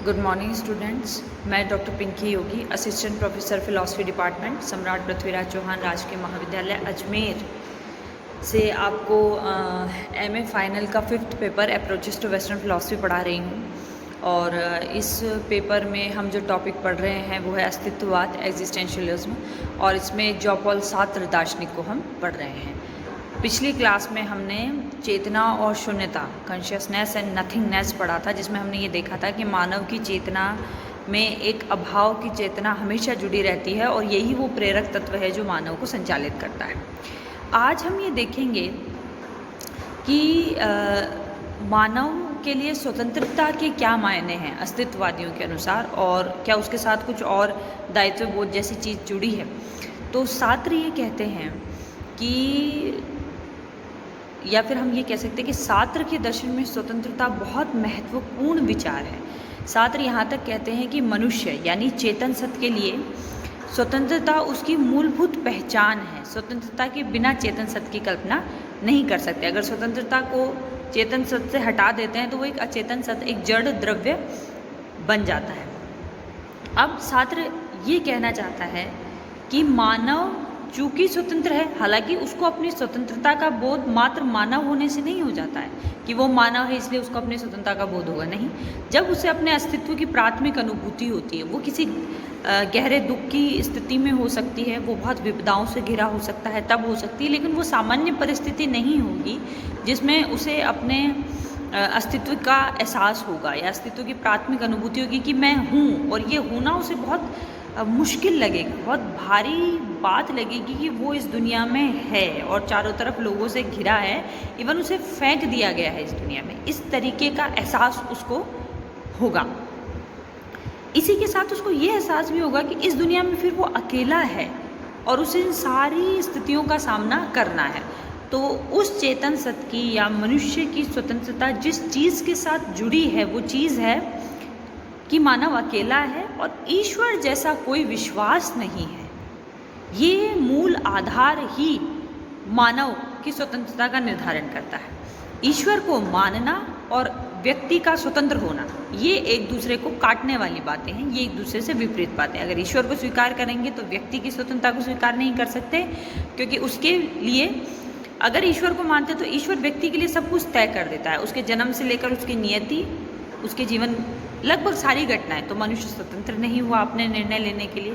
Good morning students. मैं doctor Pinky योगी, assistant professor philosophy department, सम्राट पृथ्वीराज चौहान राजकीय महाविद्यालय अजमेर से आपको एमए फाइनल का 5th paper approaches to western philosophy पढ़ा रही हूँ। और इस पेपर में हम जो टॉपिक पढ़ रहे हैं वो है अस्तित्ववाद, एग्जिस्टेंशियलिज्म, और इसमें जॉन पॉल सार्त्र दार्शनिक को हम पढ़ रहे हैं। पिछली क्लास में हमने चेतना और शून्यता, कॉन्शियसनेस एंड नथिंगनेस पढ़ा था, जिसमें हमने ये देखा था कि मानव की चेतना में एक अभाव की चेतना हमेशा जुड़ी रहती है और यही वो प्रेरक तत्व है जो मानव को संचालित करता है। आज हम ये देखेंगे कि मानव के लिए स्वतंत्रता के क्या मायने हैं अस्तित्ववादियों के अनुसार, और क्या उसके साथ कुछ और दायित्व बोध जैसी चीज़ जुड़ी है। तो सार्त्र ये कहते हैं कि, या फिर हम ये कह सकते हैं कि सार्त्र के दर्शन में स्वतंत्रता बहुत महत्वपूर्ण विचार है। सार्त्र यहाँ तक कहते हैं कि मनुष्य यानी चेतन सत्य के लिए स्वतंत्रता उसकी मूलभूत पहचान है। स्वतंत्रता के बिना चेतन सत्य की कल्पना नहीं कर सकते। अगर स्वतंत्रता को चेतन सत्य से हटा देते हैं तो वो एक अचेतन सत्य, एक जड़ द्रव्य बन जाता है। अब सार्त्र ये कहना चाहता है कि मानव चूँकि स्वतंत्र है, हालांकि उसको अपनी स्वतंत्रता का बोध मात्र मानव होने से नहीं हो जाता है कि वो मानव है इसलिए उसको अपनी स्वतंत्रता का बोध होगा, नहीं। जब उसे अपने अस्तित्व की प्राथमिक अनुभूति होती है, वो किसी गहरे दुख की स्थिति में हो सकती है, वो बहुत विपदाओं से घिरा हो सकता है, तब हो सकती है, लेकिन वो सामान्य परिस्थिति नहीं होगी जिसमें उसे अपने अस्तित्व का एहसास होगा या अस्तित्व की प्राथमिक अनुभूति होगी कि मैं हूँ, और ये होना उसे बहुत मुश्किल लगेगा, बहुत भारी बात लगेगी कि वो इस दुनिया में है और चारों तरफ लोगों से घिरा है, इवन उसे फेंक दिया गया है इस दुनिया में। इस तरीके का एहसास उसको होगा। इसी के साथ उसको ये एहसास भी होगा कि इस दुनिया में फिर वो अकेला है और उसे इन सारी स्थितियों का सामना करना है। तो उस चेतन सत्य की या मनुष्य की स्वतंत्रता जिस चीज़ के साथ जुड़ी है वो चीज़ है कि मानव अकेला है और ईश्वर जैसा कोई विश्वास नहीं है। ये मूल आधार ही मानव की स्वतंत्रता का निर्धारण करता है। ईश्वर को मानना और व्यक्ति का स्वतंत्र होना, ये एक दूसरे को काटने वाली बातें हैं, ये एक दूसरे से विपरीत बातें। अगर ईश्वर को स्वीकार करेंगे तो व्यक्ति की स्वतंत्रता को स्वीकार नहीं कर सकते, क्योंकि उसके लिए, अगर ईश्वर को मानते तो ईश्वर व्यक्ति के लिए सब कुछ तय कर देता है, उसके जन्म से लेकर उसकी नियति, उसके जीवन लगभग सारी घटनाएं। तो मनुष्य स्वतंत्र नहीं हुआ अपने निर्णय लेने के लिए।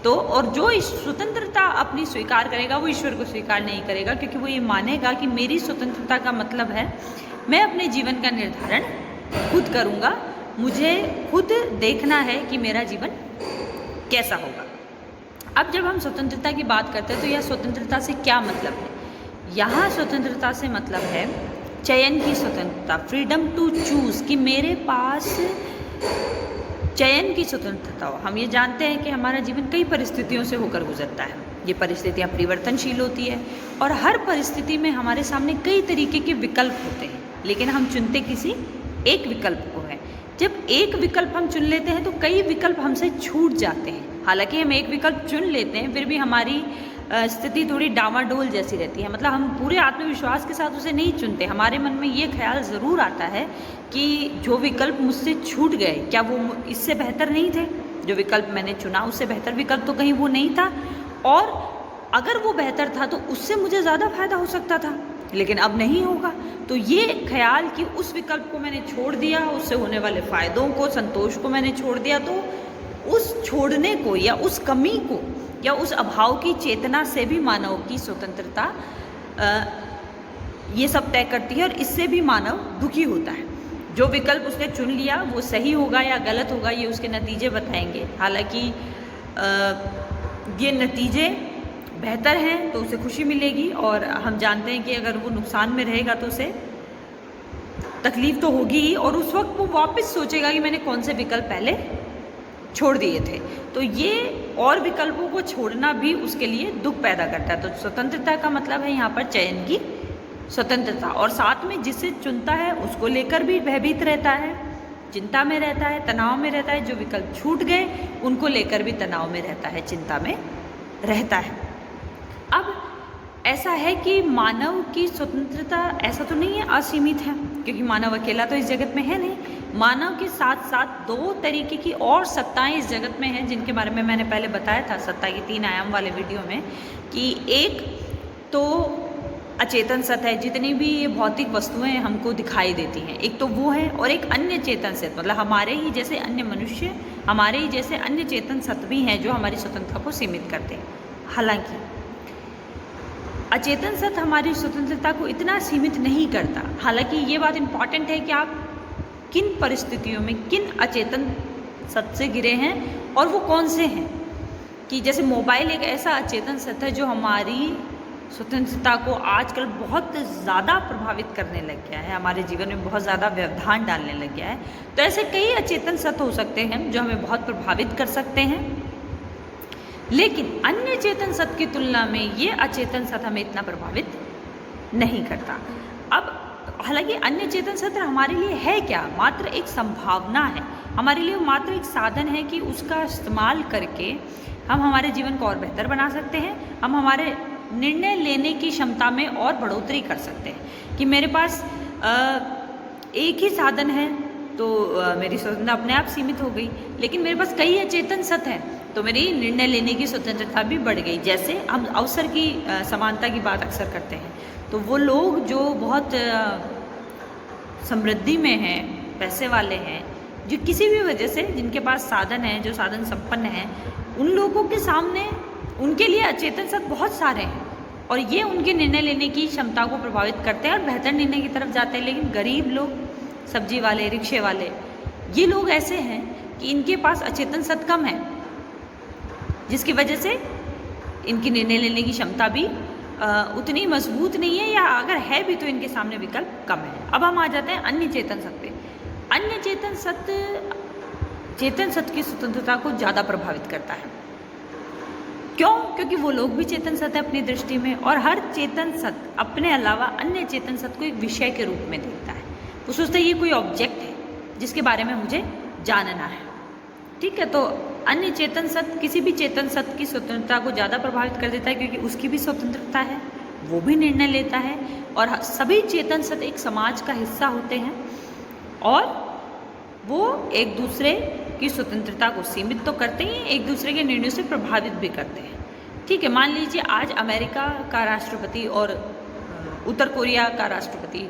तो और जो इस स्वतंत्रता अपनी स्वीकार करेगा वो ईश्वर को स्वीकार नहीं करेगा, क्योंकि वो ये मानेगा कि मेरी स्वतंत्रता का मतलब है मैं अपने जीवन का निर्धारण खुद करूँगा, मुझे खुद देखना है कि मेरा जीवन कैसा होगा। अब जब हम स्वतंत्रता की बात करते हैं तो यह स्वतंत्रता से क्या मतलब है? यहाँ स्वतंत्रता से मतलब है चयन की स्वतंत्रता, फ्रीडम टू चूज़, कि मेरे पास चयन की स्वतंत्रता हो। हम ये जानते हैं कि हमारा जीवन कई परिस्थितियों से होकर गुजरता है। ये परिस्थितियाँ परिवर्तनशील होती है और हर परिस्थिति में हमारे सामने कई तरीके के विकल्प होते हैं, लेकिन हम चुनते किसी एक विकल्प को है। जब एक विकल्प हम चुन लेते हैं तो कई विकल्प हमसे छूट जाते हैं। हालांकि हम एक विकल्प चुन लेते हैं, फिर भी हमारी स्थिति थोड़ी डामाडोल जैसी रहती है। मतलब हम पूरे आत्मविश्वास के साथ उसे नहीं चुनते। हमारे मन में ये ख्याल ज़रूर आता है कि जो विकल्प मुझसे छूट गए, क्या वो इससे बेहतर नहीं थे? जो विकल्प मैंने चुना उससे बेहतर विकल्प तो कहीं वो नहीं था, और अगर वो बेहतर था तो उससे मुझे ज़्यादा फायदा हो सकता था, लेकिन अब नहीं होगा। तो ये ख्याल कि उस विकल्प को मैंने छोड़ दिया, उससे होने वाले फ़ायदों को, संतोष को मैंने छोड़ दिया, तो उस छोड़ने को या उस कमी को या उस अभाव की चेतना से भी मानव की स्वतंत्रता ये सब तय करती है, और इससे भी मानव दुखी होता है। जो विकल्प उसने चुन लिया वो सही होगा या गलत होगा ये उसके नतीजे बताएंगे। हालांकि ये नतीजे बेहतर हैं तो उसे खुशी मिलेगी, और हम जानते हैं कि अगर वो नुकसान में रहेगा तो उसे तकलीफ़ तो होगी ही, और उस वक्त वो वापस सोचेगा कि मैंने कौन से विकल्प पहले छोड़ दिए थे। तो ये और विकल्पों को छोड़ना भी उसके लिए दुख पैदा करता है। तो स्वतंत्रता का मतलब है यहाँ पर चयन की स्वतंत्रता, और साथ में जिसे चुनता है उसको लेकर भी भयभीत रहता है, चिंता में रहता है, तनाव में रहता है। जो विकल्प छूट गए उनको लेकर भी तनाव में रहता है, चिंता में रहता है। अब ऐसा है कि मानव की स्वतंत्रता ऐसा तो नहीं है असीमित है, क्योंकि मानव अकेला तो इस जगत में है नहीं, मानव के साथ साथ दो तरीके की और सत्ताएं इस जगत में हैं, जिनके बारे में मैंने पहले बताया था सत्ता की 3 आयाम वाले वीडियो में, कि एक तो अचेतन सत्ता है, जितनी भी ये भौतिक वस्तुएं हमको दिखाई देती हैं, एक तो वो है, और एक अन्य चेतन सत्ता, मतलब हमारे ही जैसे अन्य मनुष्य, हमारे ही जैसे अन्य चेतन सत्ता भी हैं जो हमारी स्वतंत्रता को सीमित करते हैं। हालांकि अचेतन सत्ता हमारी स्वतंत्रता को इतना सीमित नहीं करता। हालांकि ये बात इम्पॉर्टेंट है कि आप किन परिस्थितियों में किन अचेतन सत्ता से घिरे हैं और वो कौन से हैं। कि जैसे मोबाइल एक ऐसा अचेतन सत्ता है जो हमारी स्वतंत्रता को आजकल बहुत ज़्यादा प्रभावित करने लग गया है, हमारे जीवन में बहुत ज़्यादा व्यवधान डालने लग गया है। तो ऐसे कई अचेतन सत्ता हो सकते हैं जो हमें बहुत प्रभावित कर सकते हैं, लेकिन अन्य चेतन सत्ता की तुलना में ये अचेतन सत्ता हमें इतना प्रभावित नहीं करता। अब हालांकि अन्य चेतन सत्ता हमारे लिए है क्या? मात्र एक संभावना है, हमारे लिए मात्र एक साधन है कि उसका इस्तेमाल करके हम हमारे जीवन को और बेहतर बना सकते हैं, हम हमारे निर्णय लेने की क्षमता में और बढ़ोतरी कर सकते हैं। कि मेरे पास एक ही साधन है तो मेरी स्वतंत्रता अपने आप सीमित हो गई, लेकिन मेरे पास कई अचेतन सत्ता हैं तो मेरी निर्णय लेने की स्वतंत्रता भी बढ़ गई। जैसे हम अवसर की समानता की बात अक्सर करते हैं, तो वो लोग जो बहुत समृद्धि में हैं, पैसे वाले हैं, जो किसी भी वजह से जिनके पास साधन है, जो साधन संपन्न हैं, उन लोगों के सामने उनके लिए अचेतन सत्ता बहुत सारे हैं और ये उनके निर्णय लेने की क्षमता को प्रभावित करते हैं और बेहतर निर्णय की तरफ जाते हैं। लेकिन गरीब लोग, सब्जी वाले, रिक्शे वाले, ये लोग ऐसे हैं कि इनके पास अचेतन सत्ता कम है, जिसकी वजह से इनकी निर्णय लेने की क्षमता भी उतनी मजबूत नहीं है, या अगर है भी तो इनके सामने विकल्प कम है। अब हम आ जाते हैं अन्य चेतन सत्ता पे। अन्य चेतन सत्ता की स्वतंत्रता को ज़्यादा प्रभावित करता है। क्यों? क्योंकि वो लोग भी चेतन सत्ता है अपनी दृष्टि में, और हर चेतन सत्ता अपने अलावा अन्य चेतन सत्ता को एक विषय के रूप में देखता है। वो सोचता है ये कोई ऑब्जेक्ट है जिसके बारे में मुझे जानना है। ठीक है, तो अन्य चेतन सत्ता किसी भी चेतन सत्ता की स्वतंत्रता को ज़्यादा प्रभावित कर देता है, क्योंकि उसकी भी स्वतंत्रता है, वो भी निर्णय लेता है, और सभी चेतन सत्ता एक समाज का हिस्सा होते हैं और वो एक दूसरे की स्वतंत्रता को सीमित तो करते ही, एक दूसरे के निर्णयों से प्रभावित भी करते हैं। ठीक है, मान लीजिए आज अमेरिका का राष्ट्रपति और उत्तर कोरिया का राष्ट्रपति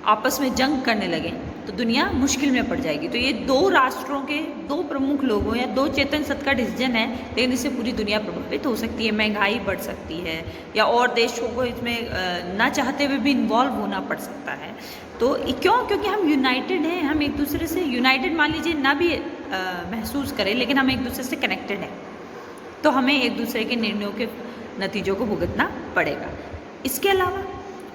आपस में जंग करने लगे तो दुनिया मुश्किल में पड़ जाएगी। तो ये दो राष्ट्रों के दो प्रमुख लोगों या दो चेतन सत्ता का डिसीजन है, लेकिन इससे पूरी दुनिया प्रभावित हो सकती है, महंगाई बढ़ सकती है, या और देशों को इसमें ना चाहते हुए भी इन्वॉल्व होना पड़ सकता है। तो क्यों? क्योंकि हम यूनाइटेड हैं, हम एक दूसरे से यूनाइटेड मान लीजिए ना भी महसूस करें, लेकिन हम एक दूसरे से कनेक्टेड हैं, तो हमें एक दूसरे के निर्णयों के नतीजों को भुगतना पड़ेगा। इसके अलावा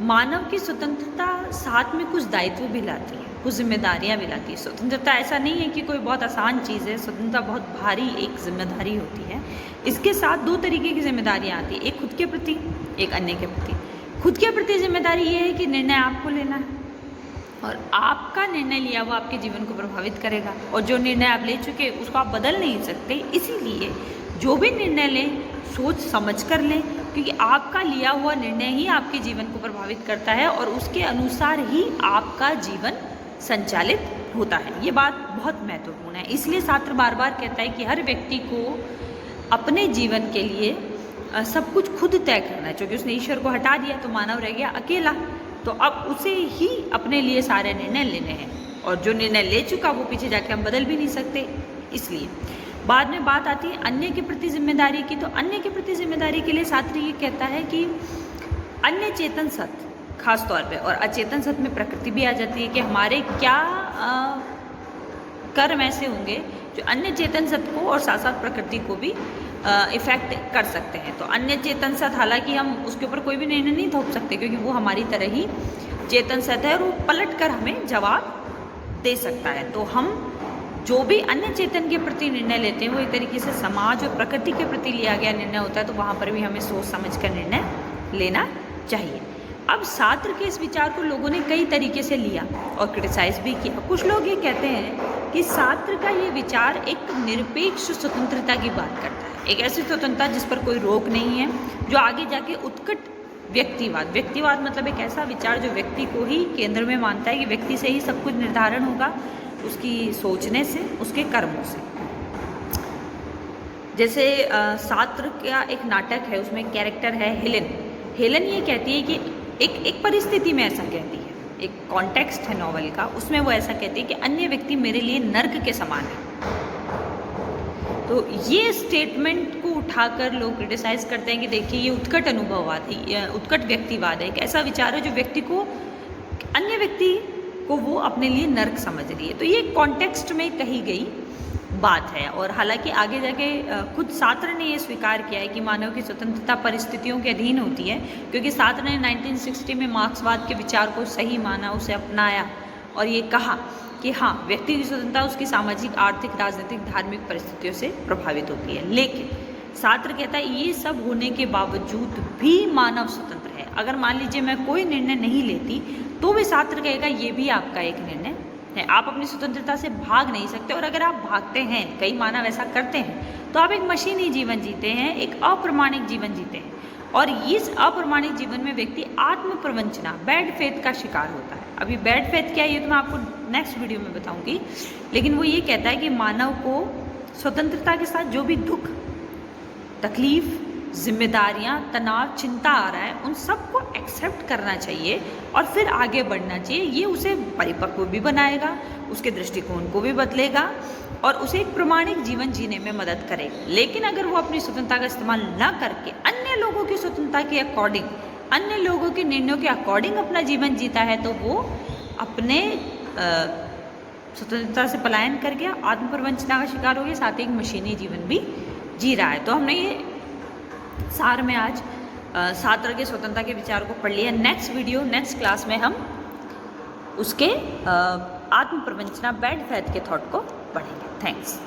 मानव की स्वतंत्रता साथ में कुछ दायित्व भी लाती है, कुछ जिम्मेदारियां भी लाती है। स्वतंत्रता ऐसा नहीं है कि कोई बहुत आसान चीज़ है, स्वतंत्रता बहुत भारी एक जिम्मेदारी होती है। इसके साथ दो तरीके की जिम्मेदारियां आती है, एक खुद के प्रति, एक अन्य के प्रति। खुद के प्रति जिम्मेदारी ये है कि निर्णय आपको लेना है और आपका निर्णय लिया हुआ आपके जीवन को प्रभावित करेगा, और जो निर्णय आप ले चुके उसको आप बदल नहीं सकते। इसीलिए जो भी निर्णय लें सोच समझ कर लें, क्योंकि आपका लिया हुआ निर्णय ही आपके जीवन को प्रभावित करता है और उसके अनुसार ही आपका जीवन संचालित होता है। ये बात बहुत महत्वपूर्ण है। इसलिए शास्त्र बार बार कहता है कि हर व्यक्ति को अपने जीवन के लिए सब कुछ खुद तय करना है, क्योंकि उसने ईश्वर को हटा दिया तो मानव रह गया अकेला। तो अब उसे ही अपने लिए सारे निर्णय लेने हैं, और जो निर्णय ले चुका वो पीछे जाके हम बदल भी नहीं सकते। इसलिए बाद में बात आती है अन्य के प्रति जिम्मेदारी की। तो अन्य के प्रति जिम्मेदारी के लिए शास्त्र ये कहता है कि अन्य चेतन सत्ता खास तौर पे, और अचेतन सत्ता में प्रकृति भी आ जाती है, कि हमारे क्या कर्म ऐसे होंगे जो अन्य चेतन सत्ता को और साथ साथ प्रकृति को भी इफेक्ट कर सकते हैं। तो अन्य चेतन सत्ता, हालांकि हम उसके ऊपर कोई भी निर्णय नहीं थोप सकते, क्योंकि वो हमारी तरह ही चेतन सत्ता है और वो पलट कर हमें जवाब दे सकता है। तो हम जो भी अन्य चेतन के प्रति निर्णय लेते हैं वो एक तरीके से समाज और प्रकृति के प्रति लिया गया निर्णय होता है, तो वहाँ पर भी हमें सोच समझ कर निर्णय लेना चाहिए। अब शास्त्र के इस विचार को लोगों ने कई तरीके से लिया और क्रिटिसाइज भी किया। कुछ लोग ये कहते हैं कि शास्त्र का ये विचार एक निरपेक्ष स्वतंत्रता की बात करता है, एक ऐसी स्वतंत्रता जिस पर कोई रोक नहीं है, जो आगे जाके उत्कट व्यक्तिवाद मतलब एक ऐसा विचार जो व्यक्ति को ही केंद्र में मानता है कि व्यक्ति से ही सब कुछ निर्धारण होगा, उसकी सोचने से, उसके कर्मों से। जैसे सात्र का एक नाटक है, उसमें कैरेक्टर है हेलेन। हेलेन ये कहती है कि एक परिस्थिति में ऐसा कहती है, एक कॉन्टेक्स्ट है नॉवल का, उसमें वो ऐसा कहती है कि अन्य व्यक्ति मेरे लिए नर्क के समान है। तो ये स्टेटमेंट को उठाकर लोग क्रिटिसाइज करते हैं कि देखिए ये उत्कट अनुभववाद है, उत्कट व्यक्तिवाद है, एक ऐसा विचार है जो व्यक्ति को, अन्य व्यक्ति को वो अपने लिए नर्क समझ रही है। तो ये कॉन्टेक्स्ट में कही गई बात है। और हालांकि आगे जाके खुद सात्र ने ये स्वीकार किया है कि मानव की स्वतंत्रता परिस्थितियों के अधीन होती है, क्योंकि सात्र ने 1960 में मार्क्सवाद के विचार को सही माना, उसे अपनाया और ये कहा कि हाँ, व्यक्ति की स्वतंत्रता उसकी सामाजिक, आर्थिक, राजनीतिक, धार्मिक परिस्थितियों से प्रभावित होती है। लेकिन सात्र कहता है ये सब होने के बावजूद भी मानव स्वतंत्र है। अगर मान लीजिए मैं कोई निर्णय नहीं लेती तो भी सात्र कहेगा ये भी आपका एक निर्णय है, आप अपनी स्वतंत्रता से भाग नहीं सकते। और अगर आप भागते हैं, कई मानव ऐसा करते हैं, तो आप एक मशीनी जीवन जीते हैं, एक अप्रमाणिक जीवन जीते हैं। और इस अप्रमाणिक जीवन में व्यक्ति आत्म प्रवंचना, बैड फेथ का शिकार होता है। अभी बैड फेथ क्या है ये तो मैं आपको नेक्स्ट वीडियो में बताऊंगी। लेकिन वो ये कहता है कि मानव को स्वतंत्रता के साथ जो भी दुख, तकलीफ, जिम्मेदारियां, तनाव, चिंता आ रहा है, उन सबको एक्सेप्ट करना चाहिए और फिर आगे बढ़ना चाहिए। ये उसे परिपक्व भी बनाएगा, उसके दृष्टिकोण को भी बदलेगा और उसे एक प्रमाणिक जीवन जीने में मदद करेगा। लेकिन अगर वो अपनी स्वतंत्रता का इस्तेमाल ना करके अन्य लोगों की स्वतंत्रता के अकॉर्डिंग, अन्य लोगों के निर्णयों के अकॉर्डिंग अपना जीवन जीता है, तो वो अपने स्वतंत्रता से पलायन कर गया, आत्मप्रवंचना का शिकार हो गया, साथ ही एक मशीनी जीवन भी जी रहा है। तो हमने ये सार में आज सात्र के स्वतंत्रता के विचार को पढ़ लिया। नेक्स्ट वीडियो, नेक्स्ट क्लास में हम उसके आत्म प्रवंचना, बैड फेथ के थॉट को पढ़ेंगे। थैंक्स।